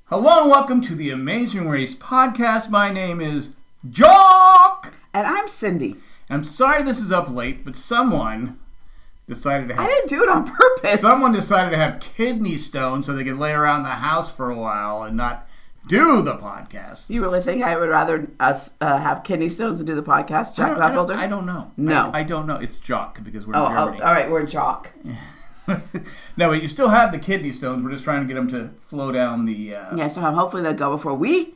Hello and welcome to the Amazing Race podcast. My name is Jock! And I'm Cyndi. I'm sorry this is up late, but someone decided to have... I didn't do it on purpose. Someone decided to have kidney stones so they could lay around the house for a while and not do the podcast. You really think I would rather us have kidney stones and do the podcast, Jack Filter? I don't know. No. I don't know. It's Jock because we're in Germany. All right, we're Jock. No, but you still have the kidney stones. We're just trying to get them to flow down the... Yeah, so hopefully they'll go before we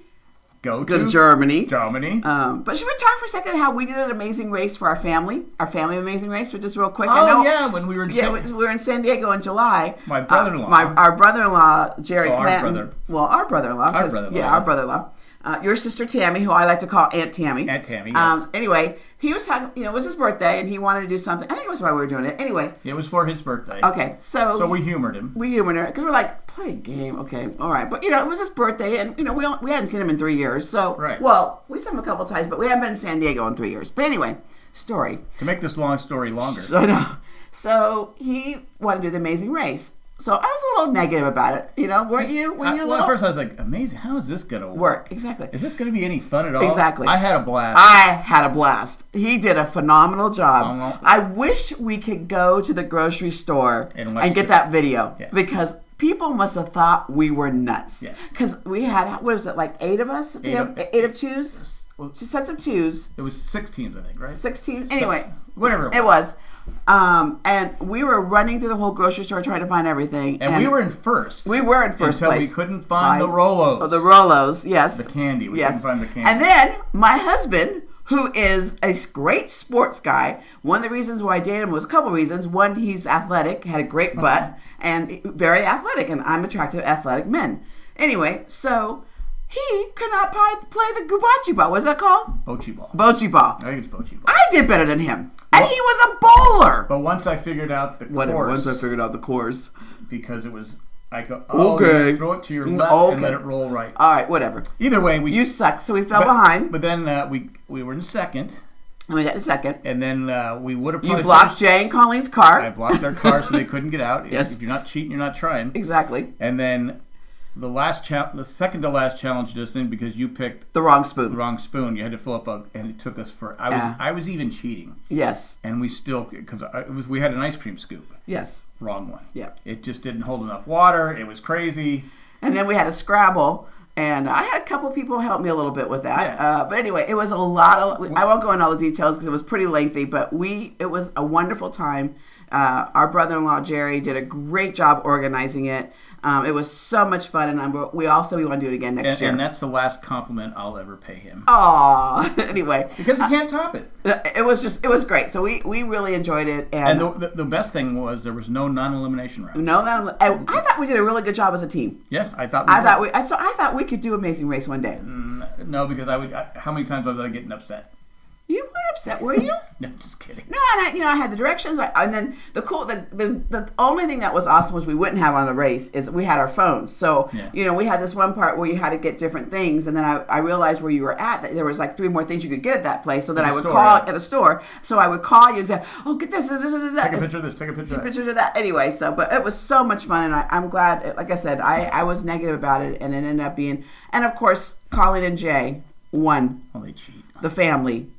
go to Germany. But should we talk for a second how we did an amazing race for our family amazing race, just real quick? When we were in we were in San Diego in July. My brother-in-law. Our brother-in-law, Jerry Clanton. Our brother-in-law. Our brother-in-law. Your sister Tammy, who I like to call Aunt Tammy. Aunt Tammy, yes. Anyway, he was talking, it was his birthday, and he wanted to do something. I think it was why we were doing it. Anyway. It was for his birthday. Okay, so we humored him. We humored her, because we're like, play a game, okay, all right. But, it was his birthday, and, we hadn't seen him in 3 years. So, right. Well, we saw him a couple times, but we haven't been in San Diego in 3 years. But anyway, story. To make this long story longer. I know. So, he wanted to do the Amazing Race. So I was a little negative about it, weren't you? At first I was like, amazing, how is this going to work? Exactly. Is this going to be any fun at all? Exactly. I had a blast. I had a blast. He did a phenomenal job. I wish we could go to the grocery store and get that video because people must have thought we were nuts. Because we had, what was it, like 8 of us? Eight of twos? 2 sets of twos. It was 6 teams, I think, right? 6 teams. Anyway. Whatever it was. And we were running through the whole grocery store trying to find everything. And we were in first. We were in first until place. We couldn't find the Rolos. Oh, the Rolos, yes. The candy. We couldn't find the candy. And then my husband, who is a great sports guy, one of the reasons why I dated him was a couple reasons. One, he's athletic, had a great butt, and very athletic, and I'm attracted to athletic men. Anyway, so... he could not play the bocce ball. What's that called? Bocce ball. Bocce ball. I think it's bocce ball. I did better than him. And he was a bowler. But once I figured out the course. Because it was, I go, okay. Throw it to your left and let it roll right. All right, whatever. Either way, you sucked, so we fell behind. But then we were in second. We got in second. And then we would have probably... You blocked Jay and Colleen's car. I blocked their car so they couldn't get out. Yes. If you're not cheating, you're not trying. Exactly. And then... the second to last challenge just in because you picked the wrong spoon. You had to fill up and it took us for. I was even cheating. Yes. And we still we had an ice cream scoop. Yes. Wrong one. Yeah. It just didn't hold enough water. It was crazy. And then we had a Scrabble, and I had a couple people help me a little bit with that. Yeah. But anyway, it was a lot of. I won't go into all the details because it was pretty lengthy. But it was a wonderful time. Our brother-in-law Jerry did a great job organizing it. It was so much fun, and we want to do it again next year. And that's the last compliment I'll ever pay him. Aw, anyway, because he can't top it. It was great. So we really enjoyed it, and the best thing was there was no non-elimination round. I thought we did a really good job as a team. Yes, I thought. I thought we could do Amazing Race one day. No, because how many times was I getting upset? You weren't upset, were you? No, just kidding. No, and I had the directions, and then the only thing that was awesome was we wouldn't have on the race is we had our phones. So we had this one part where you had to get different things, and then I realized where you were at that there was like 3 more things you could get at that place. So then I would call at the store. So I would call you and say, "Oh, get this." Take a picture of this. Take a picture. Take pictures of that. Anyway, but it was so much fun, and I'm glad. Like I said, I was negative about it, and it ended up being, and of course, Colleen and Jay won. Well, they cheat. The family.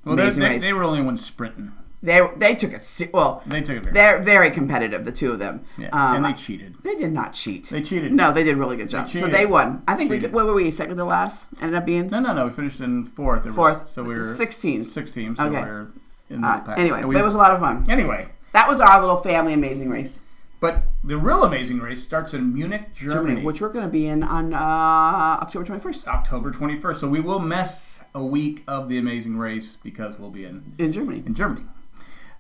Well, they were the only ones sprinting. They took it. Well, they took it. They're very competitive, the two of them. Yeah, and they cheated. They did not cheat. They cheated. No, they did a really good job. So they won. I think what were we? Second to last? Ended up being. No. We finished in fourth. So we were 6 teams. 6 teams. So okay. we were in the pack. Anyway, but it was a lot of fun. Anyway, that was our little family Amazing Race. But the real Amazing Race starts in Munich, Germany. Which we're going to be in on October 21st. October 21st. So we will miss a week of the Amazing Race because we'll be in Germany.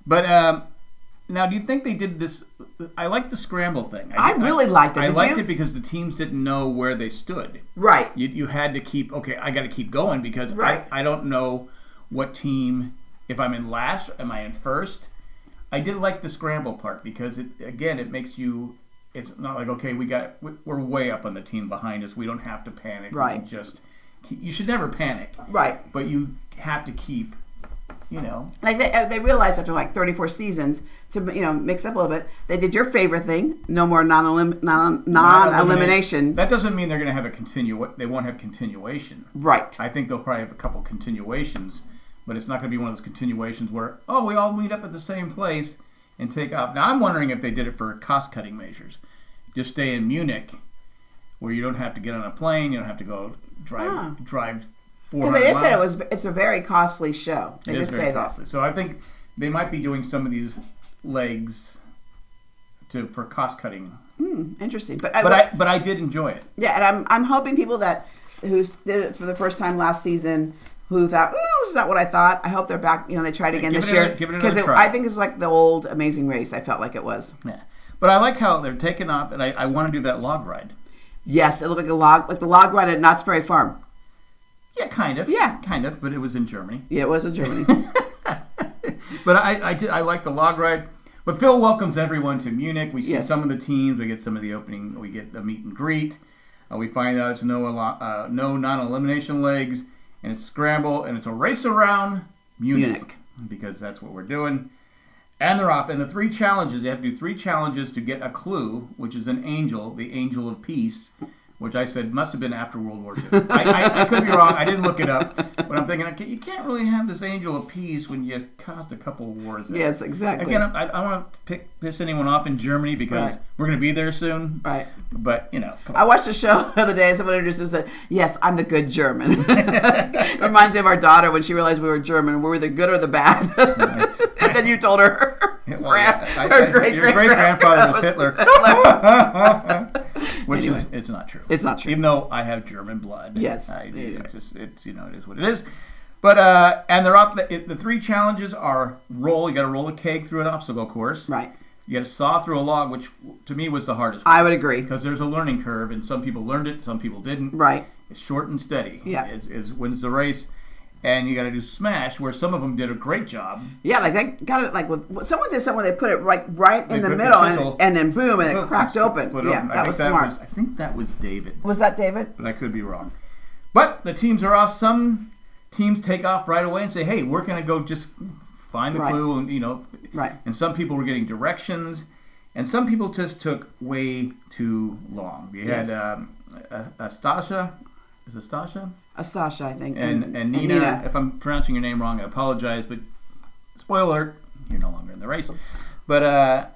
But now, do you think they did this? I like the scramble thing. I really liked it. I liked it because the teams didn't know where they stood. Right. You had to keep, I got to keep going because I don't know what team, if I'm in last, am I in first? I did like the scramble part because it makes you. It's not like we're way up on the team behind us. We don't have to panic. Right. You should never panic. Right. But you have to keep Like they realized after like 34 seasons to mix up a little bit. They did your favorite thing: no more non-elimination. That doesn't mean they're going to have they won't have continuation. Right. I think they'll probably have a couple continuations, but it's not going to be one of those continuations where we all meet up at the same place and take off. Now I'm wondering if they did it for cost-cutting measures. Just stay in Munich, where you don't have to get on a plane, you don't have to go drive 400 because they just miles. said it's a very costly show. They did say costly. So I think they might be doing some of these legs for cost cutting. Interesting, but I did enjoy it. Yeah, and I'm hoping people who did it for the first time last season who thought, "This is not what I thought." I hope they're back. They tried again this year because I think it's like the old Amazing Race. I felt like it was. Yeah, but I like how they're taking off, and I want to do that log ride. Yes, it looked like the log ride at Knott's Berry Farm. Yeah, kind of. Yeah, kind of. But it was in Germany. Yeah, it was in Germany. But I like the log ride. But Phil welcomes everyone to Munich. We see some of the teams. We get some of the opening. We get the meet and greet. We find out it's no non-elimination legs, and it's scramble, and it's a race around Munich. Because that's what we're doing. And they're off. And the 3 challenges, you have to do 3 challenges to get a clue, which is an angel, the angel of peace, which I said must have been after World War II. I could be wrong. I didn't look it up. But I'm thinking, okay, you can't really have this angel of peace when you caused a couple of wars there. Yes, exactly. Again, I don't want to piss anyone off in Germany because we're going to be there soon. Right. But, I watched a show the other day and someone introduced us and said, yes, I'm the good German. It reminds me of our daughter when she realized we were German. Were we the good or the bad? Nice. And then you told her. Her great-grandfather was Hitler. Which it's not true. It's not true. Even though I have German blood. Yes. It is what it is. But and they're up. The 3 challenges are roll. You got to roll a keg through an obstacle course. Right. You got to saw through a log, which to me was the hardest one. I would agree because there's a learning curve, and some people learned it, some people didn't. Right. It's short and steady. Yeah. Is wins the race. And you got to do smash, where some of them did a great job. Yeah, like they got it. Like someone did somewhere they put it right in the middle, and then boom, and it cracked open. Yeah, that was smart. I think that was David. Was that David? But I could be wrong. But the teams are off. Some teams take off right away and say, "Hey, we're going to go just find the clue," and Right. And some people were getting directions, and some people just took way too long. We had Astasha. Is it Stasha? Astasha, I think. And Nina. If I'm pronouncing your name wrong, I apologize. But spoiler alert, you're no longer in the race. But I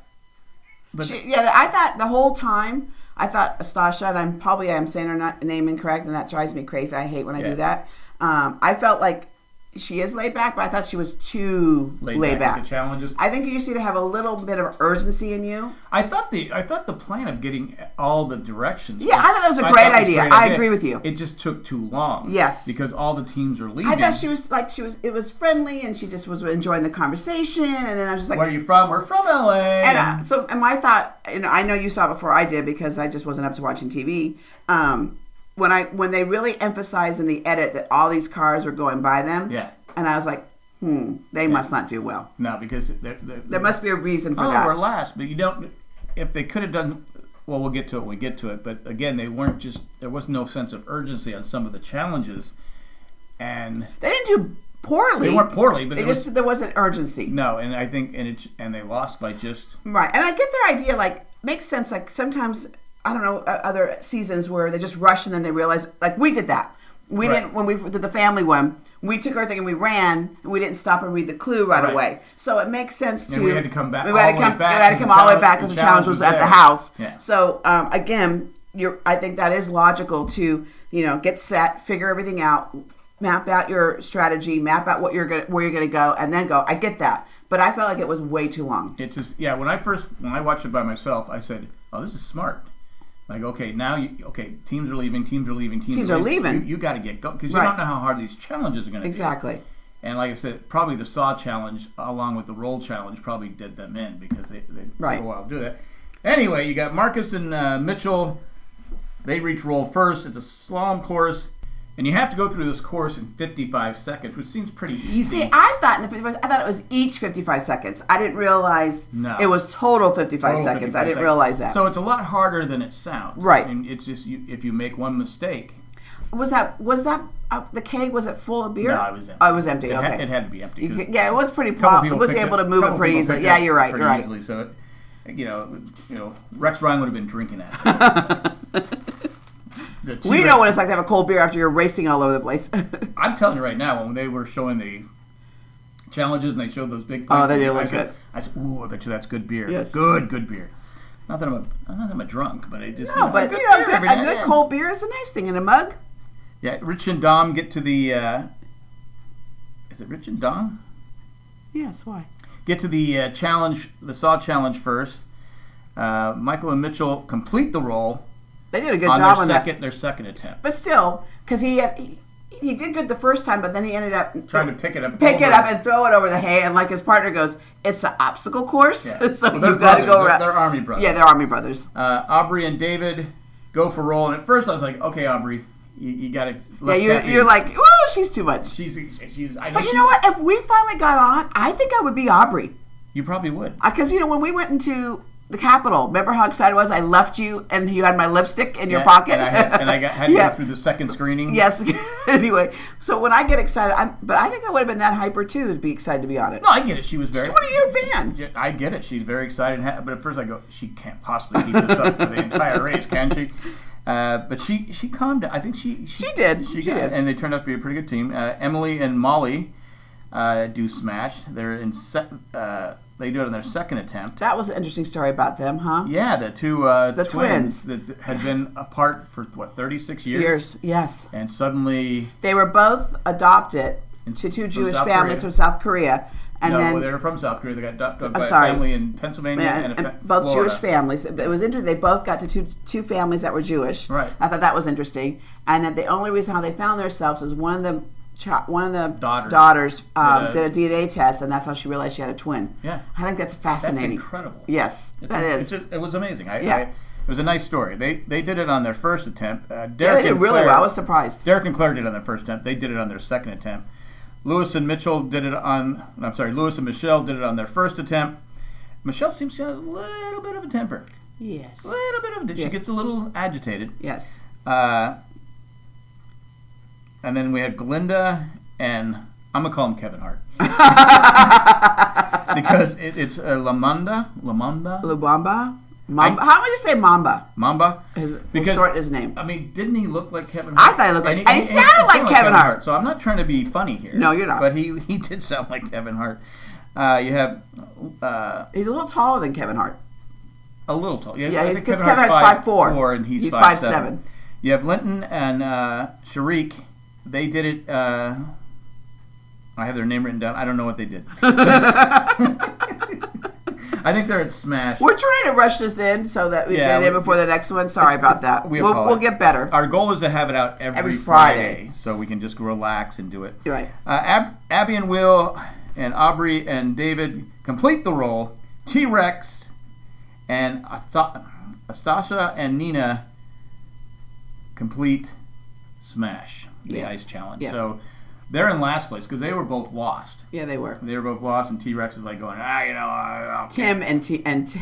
thought the whole time, Astasha, and I'm saying her name incorrect, and that drives me crazy. I hate when I do that. I felt like she is laid back, but I thought she was too laid back. With the challenges. I think you just need to have a little bit of urgency in you. I thought the plan of getting all the directions. Yeah, I thought that was a great idea. I agree with you. It just took too long. Yes, because all the teams are leaving. I thought it was friendly, and she just was enjoying the conversation. And then I was just like, "Where are you from?" We're from LA. And my thought, and I know you saw it before I did because I just wasn't up to watching TV. When they really emphasized in the edit that all these cars were going by them, and I was like, they must not do well. No, because there must be a reason for that. We're last, but you don't. If they could have done, well, we'll get to it when we get to it. But again, they weren't just. There was no sense of urgency on some of the challenges, and they didn't do poorly. They weren't poorly, but there wasn't urgency. No, and I think and they lost by just right. And I get their idea. Like makes sense. Like sometimes. I don't know, other seasons where they just rush and then they realize, like we did that. We didn't, when we did the family one, we took our thing and we ran and we didn't stop and read the clue right away. So it makes sense to. And we had to come back. We had to come all the way back because the challenge was at the house. Yeah. So again, I think that is logical to, get set, figure everything out, map out your strategy, map out where you're going to go, and then go. I get that. But I felt like it was way too long. It's just, when I watched it by myself, I said, oh, this is smart. Like, okay, now, teams are leaving. Teams are leaving. You got to get going because you don't know how hard these challenges are going to be. Exactly. And like I said, probably the saw challenge along with the roll challenge probably did them in because they took a while to do that. Anyway, you got Marcus and Mitchell. They reach roll first. It's a slalom course. And you have to go through this course in 55 seconds, which seems pretty easy. See, I thought it was each 55 seconds. I didn't realize it was total 55 seconds. 55 I didn't realize that. So it's a lot harder than it sounds. Right. And it's just if you make one mistake. Was that the keg? Was it full of beer? No, it was empty. Oh, it was empty. Okay, it had to be empty. Yeah, it was pretty. It was able to move it pretty easily. Yeah, you're right. You're right. Easily, so, Rex Ryan would have been drinking that. We know what it's like to have a cold beer after you're racing all over the place. I'm telling you right now, when they were showing the challenges and they showed those big plates, they look good. I said, "Ooh, I bet you that's good beer." Yes, good beer. Not that I'm a drunk, but I just a good cold beer is a nice thing in a mug. Yeah, Rich and Dom get to the. Is it Rich and Dom? Yes. Why? Get to the challenge, the Saw challenge first. Michael and Mitchell complete the roll. They did a good job on their second attempt. But still, because he did good the first time, but then he ended up trying to pick it up and throw it over the hay. And like his partner goes, "It's an obstacle course, yeah. so you've got to go around." They're Army brothers. Yeah, they're Army brothers. Aubrey and David go for roll, and at first I was like, "Okay, Aubrey, you got to." Yeah, you're like, "Oh, she's too much." She's. But you know what? If we finally got on, I think I would be Aubrey. You probably would. Because when we went into the Capitol, remember how excited I was? I left you, and you had my lipstick in your pocket. And I had to go through the second screening. Yes. Anyway, so when I get excited, but I think I would have been that hyper too to be excited to be on it. No, I get it. She was very. She's 20-year fan. I get it. She's very excited, but at first I go, she can't possibly keep this up for the entire race, can she? But she calmed down. I think she did. She did, and they turned out to be a pretty good team. Emily and Molly do smash. They're in they do it on their second attempt. That was an interesting story about them, huh? Yeah, the two twins that had been apart for 36 years. Yes. And suddenly they were both adopted to two Jewish families from South Korea. And then they were from South Korea. They got adopted by a family in Pennsylvania and both Florida. Jewish families. It was interesting. They both got to two families that were Jewish. Right. I thought that was interesting. And that the only reason how they found themselves is one of the daughters did a DNA test, and that's how she realized she had a twin. Yeah, I think that's fascinating. That's incredible. Yes, it was amazing. It was a nice story. They did it on their first attempt. They did really well. I was surprised. Derek and Claire did it on their first attempt. They did it on their second attempt. Lewis and Michelle did it on their first attempt. Michelle seems to have a little bit of a temper. Yes. A little bit of She gets a little agitated. Yes. And then we had Glinda and I'm going to call him Kevin Hart. Because it's Lamamba. Lubamba? How would you say Mamba? Mamba? Because short his name. I mean, didn't he look like Kevin Hart? I thought he looked like, and he sounded like Kevin Hart. So I'm not trying to be funny here. No, you're not. But he did sound like Kevin Hart. You have... he's a little taller than Kevin Hart. A little tall. Yeah, because Kevin Hart's 5'4", and he's 5'7". You have Linton and Sharik. They did it... I have their name written down. I don't know what they did. I think they're at Smash. We're trying to rush this in so that we get it in before the next one. Sorry about that. We'll get better. Our goal is to have it out every Friday, so we can just relax and do it. Right. Abby and Will and Aubrey and David complete the roll. T-Rex and Astasha and Nina complete Smash, the ice challenge. Yes. So they're in last place because they were both lost. Yeah, they were. They were both lost, and T-Rex is like going, Tim and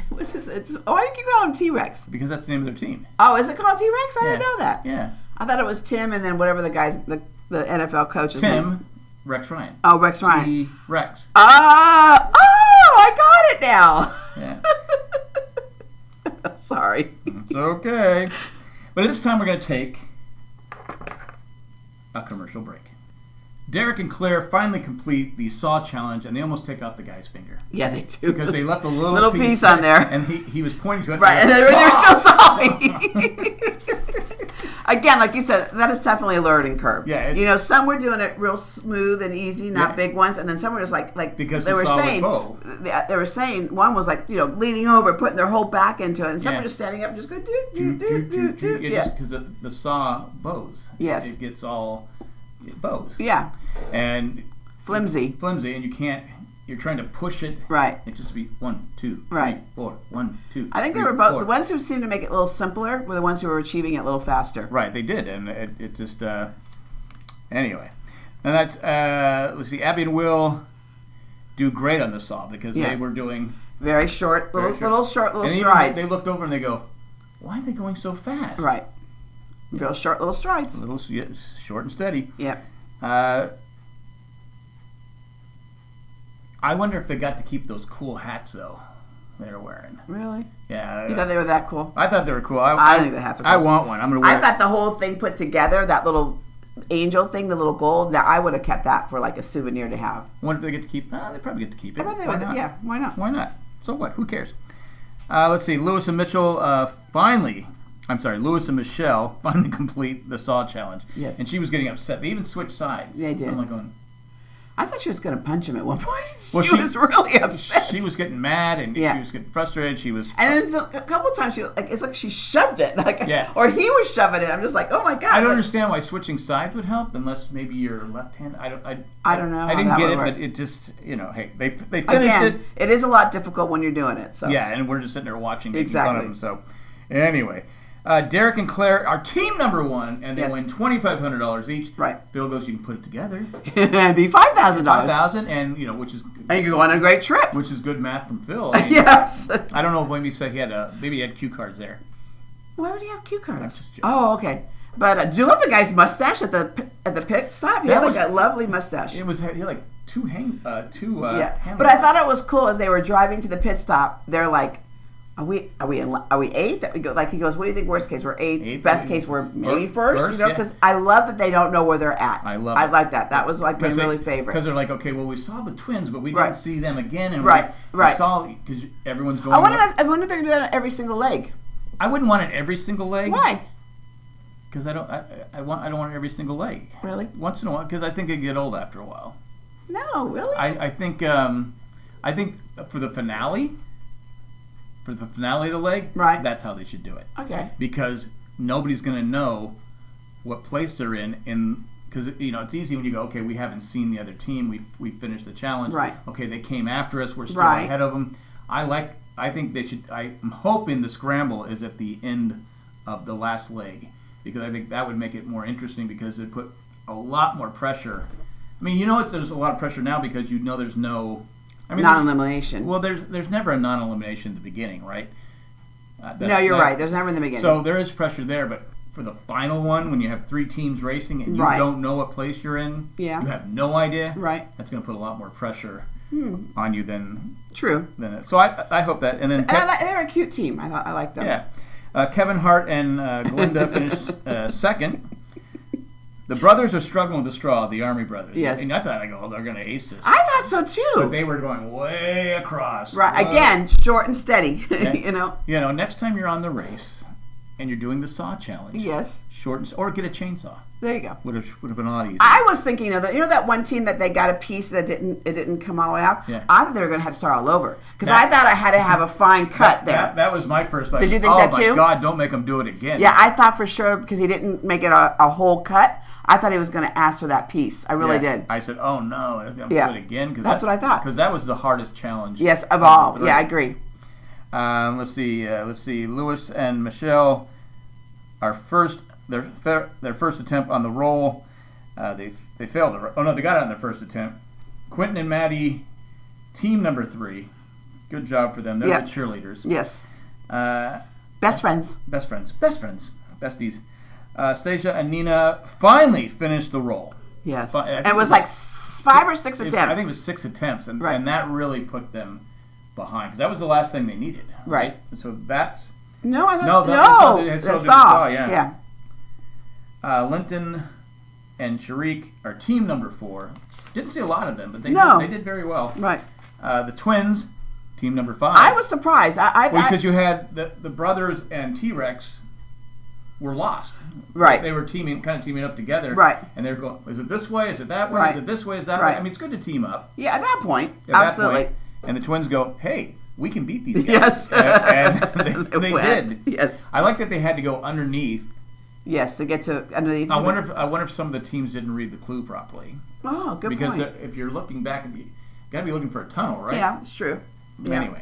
what's this? Why do you call him T-Rex? Because that's the name of their team. Oh, is it called T-Rex? I didn't know that. Yeah. I thought it was Tim and then whatever the guy's, the NFL coach's name. Rex Ryan. Oh, Rex Ryan. T-Rex. I got it now. Yeah. Sorry. It's okay. But at this time, we're going to take a commercial break. Derek and Claire finally complete the Saw challenge, and they almost take off the guy's finger. Yeah, they do. Because they left a little piece on there. And he was pointing to it. Right, and they're still sawing. Again, like you said, that is definitely a learning curve. Yeah. Some were doing it real smooth and easy, not big ones, and then some were just like because they were saying, one was like, leaning over, putting their whole back into it, and some were just standing up and just go do. Yeah, because the saw bows. Yes. It gets all bows. Yeah. And flimsy, and you can't. You're trying to push it. Right. It just be 1, 2, 3, right. 4. 1, 2. I think 3, they were both 4. the ones who seemed to make it a little simpler were the ones who were achieving it a little faster. Right, they did, and it just anyway. And that's let's see. Abby and Will do great on the saw because they were doing very short, little and strides. They looked over and they go, "Why are they going so fast?" Right. Real short little strides. Short and steady. Yep. I wonder if they got to keep those cool hats though they were wearing. Really? Yeah. You thought they were that cool? I thought they were cool. I think the hats are cool. I want one. I'm gonna wear. I thought the whole thing put together, that little angel thing, the little gold, that I would have kept that for like a souvenir to have. I wonder if they get to keep. They probably get to keep it. I bet they would. Yeah. Why not? Why not? So what? Who cares? Let's see. Lewis and Michelle finally. I'm sorry. Lewis and Michelle finally complete the saw challenge. Yes. And she was getting upset. They even switched sides. They did. I'm like going. I thought she was going to punch him at one point. Well, she was really upset. She was getting mad and she was getting frustrated. She was, and then so a couple of times it's like she shoved it, or he was shoving it. I'm just like, oh my god! I don't understand why switching sides would help, unless maybe you're left-handed. I don't know. I didn't get it, but it just hey, they finished it. It is a lot difficult when you're doing it. So yeah, and we're just sitting there watching, making fun of them. So anyway. Derek and Claire are team number 1, and they win $2,500 each. Right. Bill goes, you can put it together. It'd be $5,000. $5,000, and which is. And you can go on a great trip. Which is good math from Phil. Yes. I don't know if maybe he had maybe he had cue cards there. Why would he have cue cards? I'm just joking. Oh, okay. But do you love the guy's mustache at the pit stop? He had like a lovely mustache. He had like two But I thought it was cool as they were driving to the pit stop. They're like, Are we eighth? That we go, like he goes, what do you think? Worst case, we're eighth. Best case, we're maybe first. Because I love that they don't know where they're at. I like that. That was like my really favorite. Because they're like, okay, well, we saw the twins, but we didn't see them again, and we saw because everyone's going. I wonder if they're gonna do that on every single leg. I wouldn't want it every single leg. Why? Because I don't want it every single leg. Really? Once in a while, because I think they get old after a while. No, really. I think for the finale. For the finale of the leg, that's how they should do it. Okay. Because nobody's going to know what place they're in because it's easy when you go, okay, we haven't seen the other team, we finished the challenge. Right. Okay, they came after us, we're still ahead of them. I think they should. I'm hoping the scramble is at the end of the last leg because I think that would make it more interesting because it put a lot more pressure. I mean, there's a lot of pressure now because there's no. Non-elimination. Well, there's never a non-elimination at the beginning, right? No, you're right. There's never in the beginning. So there is pressure there, but for the final one, when you have 3 teams racing and you don't know what place you're in, you have no idea. Right. That's going to put a lot more pressure on you than. True. So I hope that, and then they're a cute team. I like them. Yeah. Kevin Hart and Glinda finished second. The brothers are struggling with the straw, the Army brothers. Yes. And I thought, they're going to ace this. I thought so, too. But they were going way across. Right. Again, short and steady, Next time you're on the race and you're doing the saw challenge. Yes. Or get a chainsaw. There you go. Would have been a lot easier. I was thinking of that one team that they got a piece that didn't come all the way out. Yeah. I thought they were going to have to start all over because I thought I had to have a fine cut there. That was my first thought. Did you think that too? Oh my God! Don't make him do it again. Yeah, I thought for sure because he didn't make it a whole cut. I thought he was going to ask for that piece. I really did. I said, "Oh no, I'm going to do it again." That's what I thought. Because that was the hardest challenge. Yes, of all. Yeah, I agree. Let's see. Lewis and Michelle are their first attempt on the roll. They failed. They got it on their first attempt. Quentin and Maddie, team number 3. Good job for them. They're the cheerleaders. Yes. Best friends. Besties. Stacia and Nina finally finished the roll. Yes. It was like 5 or 6 attempts. I think it was 6 attempts, and that really put them behind because that was the last thing they needed. Right. And so that's no. The saw. Yeah. Linton and Sharik are team number 4. Didn't see a lot of them, but they did very well. Right. The twins, team number 5. I was surprised. Because you had the brothers and T-Rex were lost. Right. They were teaming up together. Right. And they're going, is it this way? Is it that way? Right. Is it this way? Is that way? I mean, it's good to team up. Yeah, at that point. Absolutely. And the twins go, hey, we can beat these guys. Yes. And they did. Yes. I like that they had to go underneath. Yes, to get to underneath. I wonder if some of the teams didn't read the clue properly. Oh, good point. Because if you're looking back, you got to be looking for a tunnel, right? Yeah, it's true. Yeah. Anyway.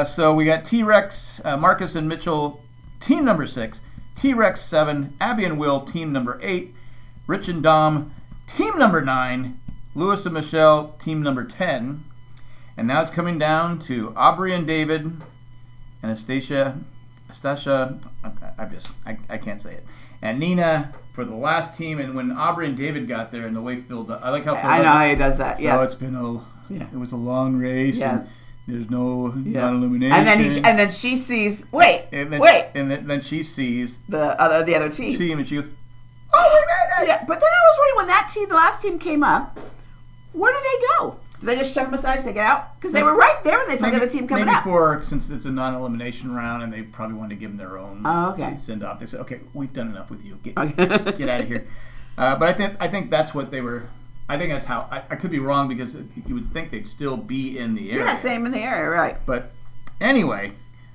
So we got T-Rex, Marcus and Mitchell, team number 6. T-Rex 7, Abby and Will, team number 8, Rich and Dom, team number 9, Lewis and Michelle, team number 10, and now it's coming down to Aubrey and David, Anastasia Stasha, I can't say it. And Nina for the last team. And when Aubrey and David got there and the way filled up, I like how. I know how he does that. So yes. it's been it was a long race. Yeah. And there's no non-illumination. And then she sees. Wait. And then she sees the other team. And she goes, "Oh, we made it!" Yeah, but then I was wondering when the last team came up, where did they go? Did they just shove them aside and take it out? Because they were right there when they saw the other team coming up. Maybe since it's a non-elimination round and they probably wanted to give them their own send-off. They said, "Okay, we've done enough with you. Get out of here." But I think that's what they were. I think that's how. I could be wrong because you would think they'd still be in the area. Yeah, same in the area, right? But anyway,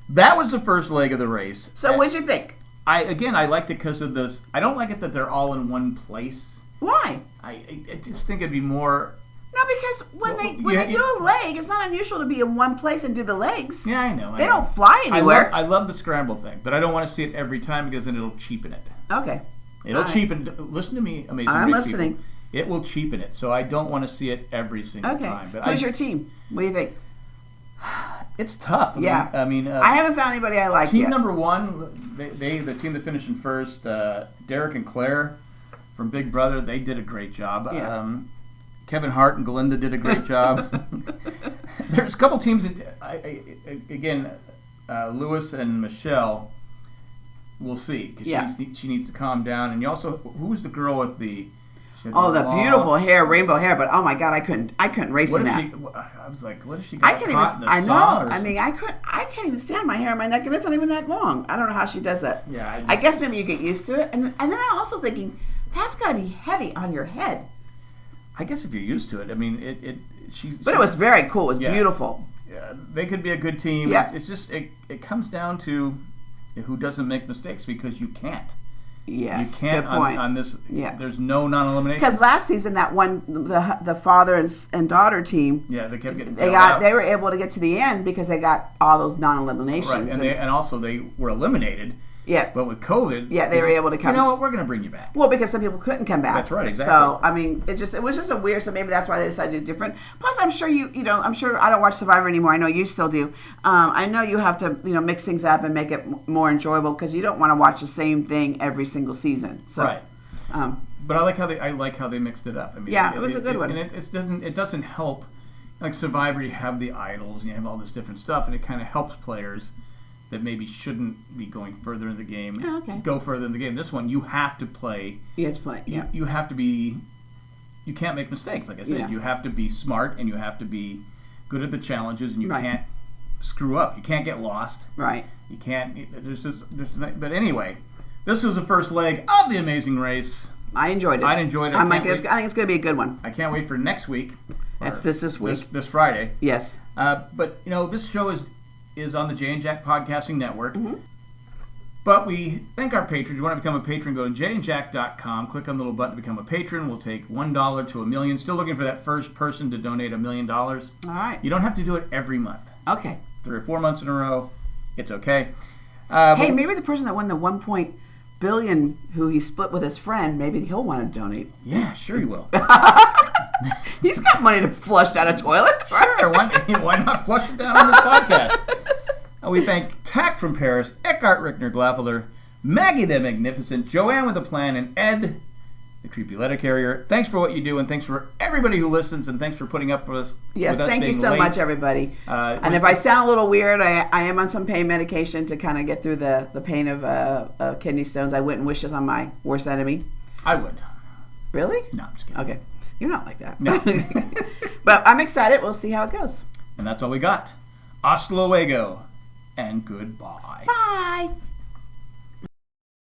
that was the first leg of the race. So what'd you think? I liked it because of this. I don't like it that they're all in one place. Why? I just think it'd be more. No, because when they do a leg, it's not unusual to be in one place and do the legs. Yeah, I know. They don't fly anywhere. I love the scramble thing, but I don't want to see it every time because then it'll cheapen it. Okay. It'll cheapen. Listen to me, amazing. I'm listening. People. It will cheapen it, so I don't want to see it every single time. But who's your team? What do you think? It's tough. I mean, I haven't found anybody I like yet. Team number one, the team that finished in first, Derek and Claire from Big Brother, they did a great job. Yeah. Kevin Hart and Glinda did a great job. There's a couple teams that, Lewis and Michelle, we'll see. Because she needs to calm down. And you also, who was the girl with the... the beautiful hair, rainbow hair, but oh my God, I couldn't race in that. I was like, what if she got caught in the I sauna? know. I mean, I can't even stand my hair on my neck, and it's not even that long. I don't know how she does that. Yeah, I guess maybe you get used to it, and then I'm also thinking that's got to be heavy on your head. I guess if you're used to it, I mean, But it was very cool. It was beautiful. Yeah, they could be a good team. Yeah. It's just it comes down to who doesn't make mistakes because you can't. Yes, you can't good point. On this. Yeah. There's no non-elimination. Because last season, that one, the father and daughter team. Yeah, they kept getting. They were able to get to the end because they got all those non-eliminations. Right, and also they were eliminated. Yeah. But with COVID, they were able to come. You know what? We're going to bring you back. Well, because some people couldn't come back. That's right, exactly. So I mean, it was just a weird. So maybe that's why they decided to do different. Plus, I'm sure I'm sure I don't watch Survivor anymore. I know you still do. I know you have to mix things up and make it more enjoyable because you don't want to watch the same thing every single season. So, right. But I like how they mixed it up. I mean, it was a good one. And it doesn't help. Like Survivor, you have the idols and you have all this different stuff, and it kind of helps players that maybe shouldn't be going further in the game. Oh, okay. Go further in the game. This one, you have to play. You have to play. Yeah. You have to be. You can't make mistakes. Like I said, you have to be smart and you have to be good at the challenges, and you can't screw up. You can't get lost. Right. You can't. But anyway, this was the first leg of the Amazing Race. I enjoyed it. I enjoyed it. I think it's going to be a good one. I can't wait for next week. That's this week. This Friday. Yes. But this show is on the Jay and Jack Podcasting Network. Mm-hmm. But we thank our patrons. You want to become a patron, go to jayandjack.com, click on the little button to become a patron. We'll take $1 to $1 million. Still looking for that first person to donate $1 million. All right. You don't have to do it every month. Okay. 3 or 4 months in a row. It's okay. Hey, maybe the person that won the $1 billion who he split with his friend, maybe he'll want to donate. Yeah, sure he will. He's got money to flush down a toilet. Sure, why not flush it down on this podcast? And we thank Tack from Paris, Eckhart Rickner Glaffeler, Maggie the Magnificent, Joanne with a Plan, and Ed, the Creepy Letter Carrier. Thanks for what you do, and thanks for everybody who listens, and thanks for putting up with us. Yes, thank you so much, everybody. And if I sound a little weird, I am on some pain medication to kind of get through the pain of kidney stones. I wouldn't wish this on my worst enemy. I would. Really? No, I'm just kidding. Okay. You're not like that. No. But I'm excited. We'll see how it goes. And that's all we got. Hasta luego, and goodbye. Bye.